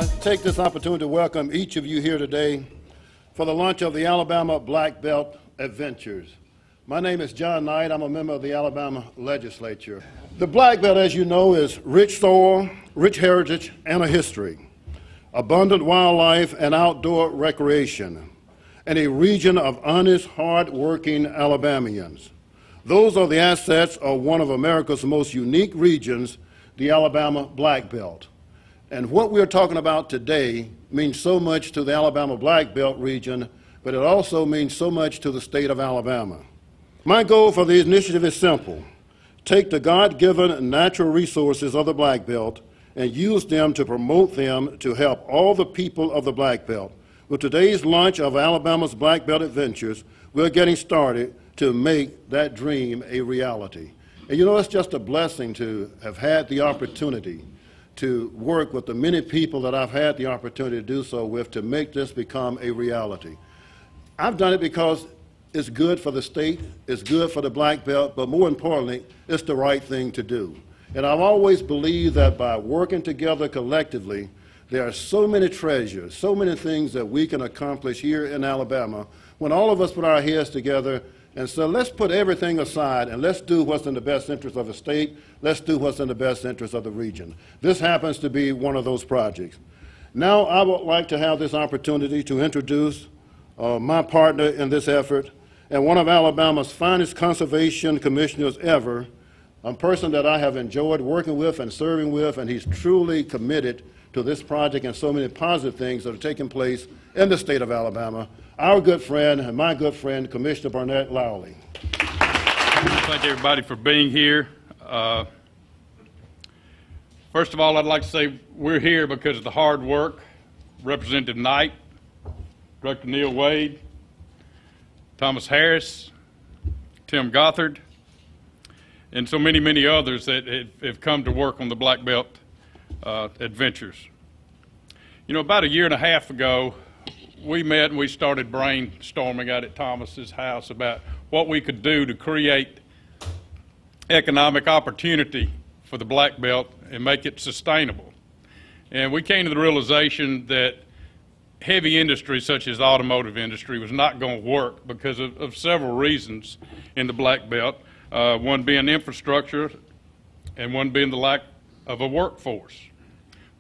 to take this opportunity to welcome each of you here today for the launch of the Alabama Black Belt Adventures. My name is John Knight. I'm a member of the Alabama Legislature. The Black Belt, as you know, is rich soil, rich heritage, and a history, abundant wildlife and outdoor recreation, and a region of honest, hard-working Alabamians. Those are the assets of one of America's most unique regions, the Alabama Black Belt. And what we're talking about today means so much to the Alabama Black Belt region, but it also means so much to the state of Alabama. My goal for the initiative is simple. Take the God-given natural resources of the Black Belt and use them to promote them to help all the people of the Black Belt. With today's launch of Alabama's Black Belt Adventures, we're getting started to make that dream a reality. And you know, it's just a blessing to have had the opportunity to work with the many people that I've had the opportunity to do so with to make this become a reality. I've done it because it's good for the state, it's good for the Black Belt, but more importantly, it's the right thing to do. And I've always believed that by working together collectively, there are so many treasures, so many things that we can accomplish here in Alabama when all of us put our heads together and so let's put everything aside and let's do what's in the best interest of the state. Let's do what's in the best interest of the region. This happens to be one of those projects. Now I would like to have this opportunity to introduce my partner in this effort and one of Alabama's finest conservation commissioners ever, a person that I have enjoyed working with and serving with, and he's truly committed to this project and so many positive things that are taking place in the state of Alabama. Our good friend and my good friend, Commissioner Barnett Lowley. Thank everybody for being here. First of all, I'd like to say we're here because of the hard work, Representative Knight, Director Neil Wade, Thomas Harris, Tim Gothard, and so many, many others that have come to work on the Black Belt Adventures. You know, about a year and a half ago, we met and we started brainstorming out at Thomas's house about what we could do to create economic opportunity for the Black Belt and make it sustainable. And we came to the realization that heavy industry such as the automotive industry was not going to work because of several reasons in the Black Belt, one being infrastructure and one being the lack of a workforce.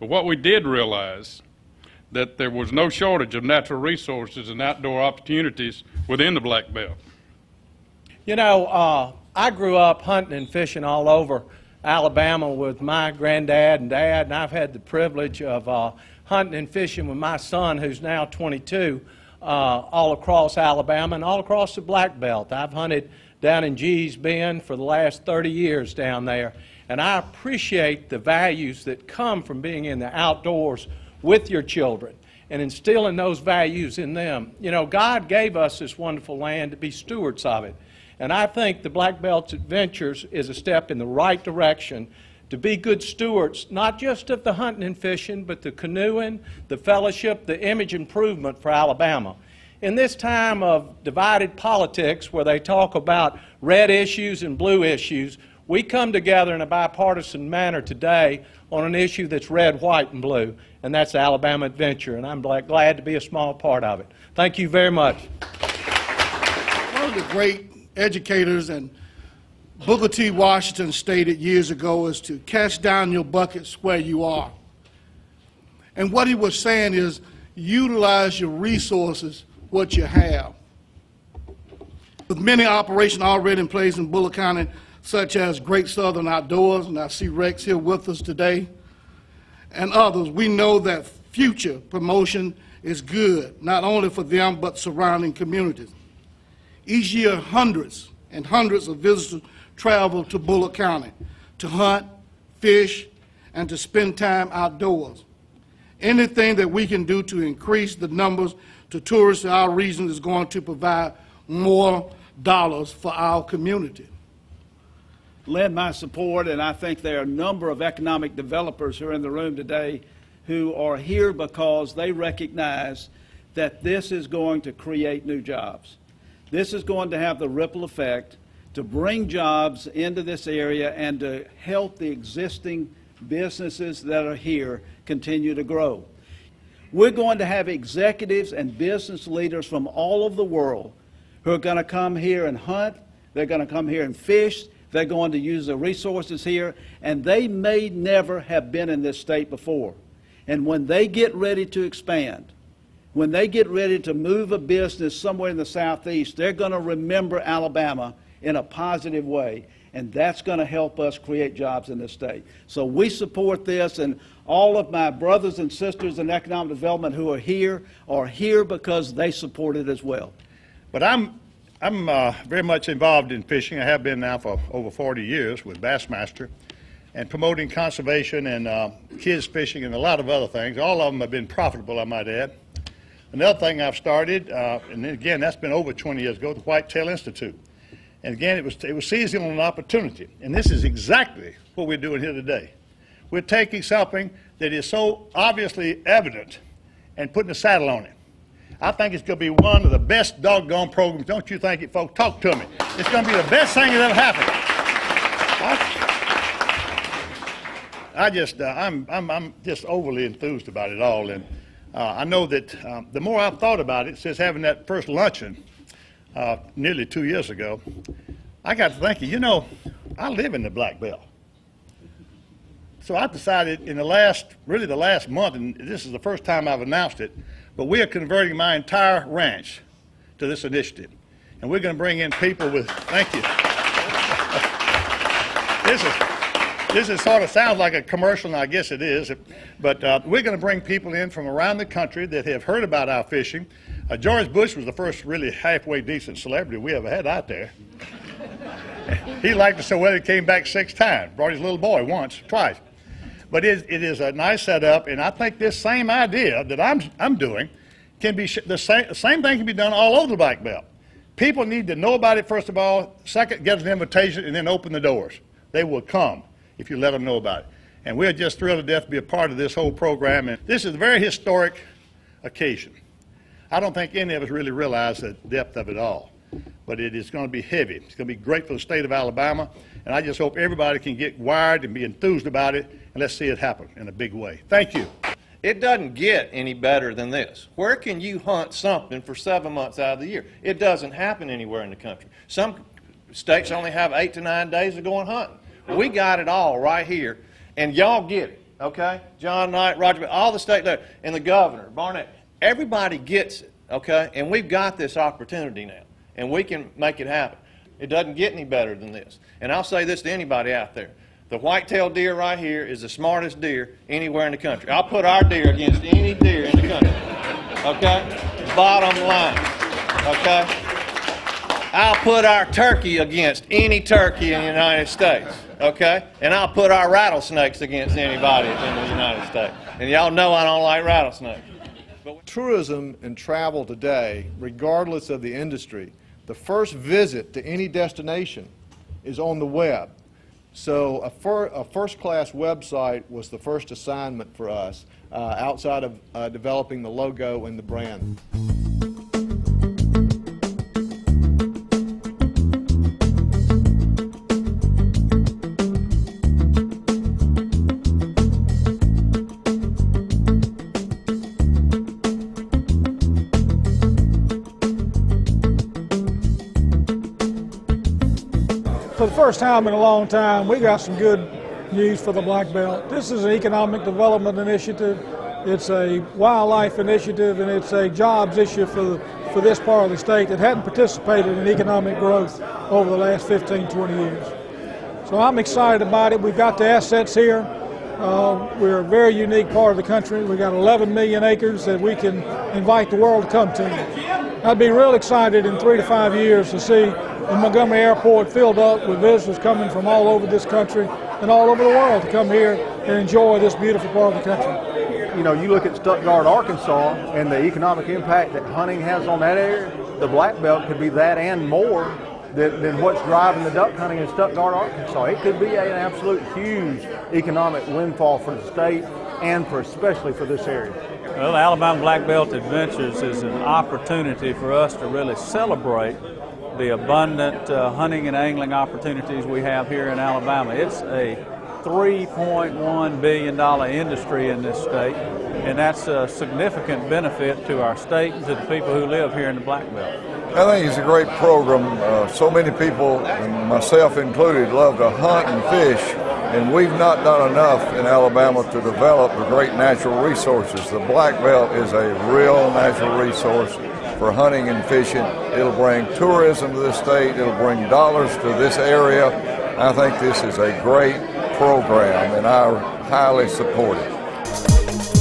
But what we did realize that there was no shortage of natural resources and outdoor opportunities within the Black Belt. You know, I grew up hunting and fishing all over Alabama with my granddad and dad, and I've had the privilege of hunting and fishing with my son, who's now 22, all across Alabama and all across the Black Belt. I've hunted down in Gee's Bend for the last 30 years down there, and I appreciate the values that come from being in the outdoors with your children and instilling those values in them. You know, God gave us this wonderful land to be stewards of it. And I think the Black Belt Adventures is a step in the right direction to be good stewards, not just of the hunting and fishing, but the canoeing, the fellowship, the image improvement for Alabama. In this time of divided politics where they talk about red issues and blue issues, we come together in a bipartisan manner today on an issue that's red, white, and blue, and that's the Alabama Adventure, and I'm glad to be a small part of it. Thank you very much. One of the great educators and Booker T. Washington stated years ago is to cast down your buckets where you are. And what he was saying is utilize your resources, what you have. With many operations already in place in Bullock County, such as Great Southern Outdoors, and I see Rex here with us today, and others, we know that future promotion is good, not only for them, but surrounding communities. Each year, hundreds and hundreds of visitors travel to Bullock County to hunt, fish, and to spend time outdoors. Anything that we can do to increase the numbers to tourists in our region is going to provide more dollars for our community. Lend my support, and I think there are a number of economic developers who are in the room today who are here because they recognize that this is going to create new jobs. This is going to have the ripple effect to bring jobs into this area and to help the existing businesses that are here continue to grow. We're going to have executives and business leaders from all over the world who are going to come here and hunt. They're going to come here and fish. They're going to use the resources here, and they may never have been in this state before. And when they get ready to expand, when they get ready to move a business somewhere in the southeast, they're going to remember Alabama in a positive way, and that's going to help us create jobs in this state. So we support this, and all of my brothers and sisters in economic development who are here because they support it as well. But I'm very much involved in fishing. I have been now for over 40 years with Bassmaster and promoting conservation and kids fishing and a lot of other things. All of them have been profitable, I might add. Another thing I've started, and again, that's been over 20 years ago, the Whitetail Institute. And again, it was seizing on an opportunity. And this is exactly what we're doing here today. We're taking something that is so obviously evident and putting a saddle on it. I think it's going to be one of the best doggone programs. Don't you think it, folks? Talk to me. It's going to be the best thing that ever happened. I'm just overly enthused about it all. And I know that the more I've thought about it since having that first luncheon nearly 2 years ago, I got to thinking, you know, I live in the Black Belt. So I decided in the last month, and this is the first time I've announced it, but we are converting my entire ranch to this initiative. And we're going to bring in people with, thank you. This is sort of sounds like a commercial, and I guess it is, but we're going to bring people in from around the country that have heard about our fishing. George Bush was the first really halfway decent celebrity we ever had out there. He liked us so well he came back 6 times, brought his little boy once, twice. But it is a nice setup, and I think this same idea that I'm doing can be, the same thing can be done all over the Black Belt. People need to know about it, first of all. Second, get an invitation, and then open the doors. They will come if you let them know about it. And we're just thrilled to death to be a part of this whole program. And this is a very historic occasion. I don't think any of us really realize the depth of it all. But it is going to be heavy. It's going to be great for the state of Alabama. And I just hope everybody can get wired and be enthused about it. And let's see it happen in a big way. Thank you. It doesn't get any better than this. Where can you hunt something for 7 months out of the year? It doesn't happen anywhere in the country. Some states only have 8 to 9 days of going hunting. We got it all right here, and y'all get it, okay? John Knight, Roger, all the state leaders, and the governor, Barnett, everybody gets it, okay? And we've got this opportunity now, and we can make it happen. It doesn't get any better than this. And I'll say this to anybody out there. The white-tailed deer right here is the smartest deer anywhere in the country. I'll put our deer against any deer in the country, okay? Bottom line, okay? I'll put our turkey against any turkey in the United States, okay? And I'll put our rattlesnakes against anybody in the United States. And y'all know I don't like rattlesnakes. Tourism and travel today, regardless of the industry, the first visit to any destination is on the web. So a first-class website was the first assignment for us outside of developing the logo and the brand. For the first time in a long time, we got some good news for the Black Belt. This is an economic development initiative, it's a wildlife initiative, and it's a jobs issue for this part of the state that hadn't participated in economic growth over the last 15, 20 years. So I'm excited about it. We've got the assets here. We're a very unique part of the country. We've got 11 million acres that we can invite the world to come to. I'd be real excited in 3 to 5 years to see the Montgomery Airport filled up with visitors coming from all over this country and all over the world to come here and enjoy this beautiful part of the country. You know, you look at Stuttgart, Arkansas, and the economic impact that hunting has on that area, the Black Belt could be that and more than what's driving the duck hunting in Stuttgart, Arkansas. It could be an absolute huge economic windfall for the state and especially for this area. Well, Alabama Black Belt Adventures is an opportunity for us to really celebrate the abundant hunting and angling opportunities we have here in Alabama. It's a $3.1 billion industry in this state. and that's a significant benefit to our state and to the people who live here in the Black Belt. I think it's a great program. So many people, and myself included, love to hunt and fish, and we've not done enough in Alabama to develop the great natural resources. The Black Belt is a real natural resource for hunting and fishing. It'll bring tourism to this state. It'll bring dollars to this area. I think this is a great program, and I highly support it.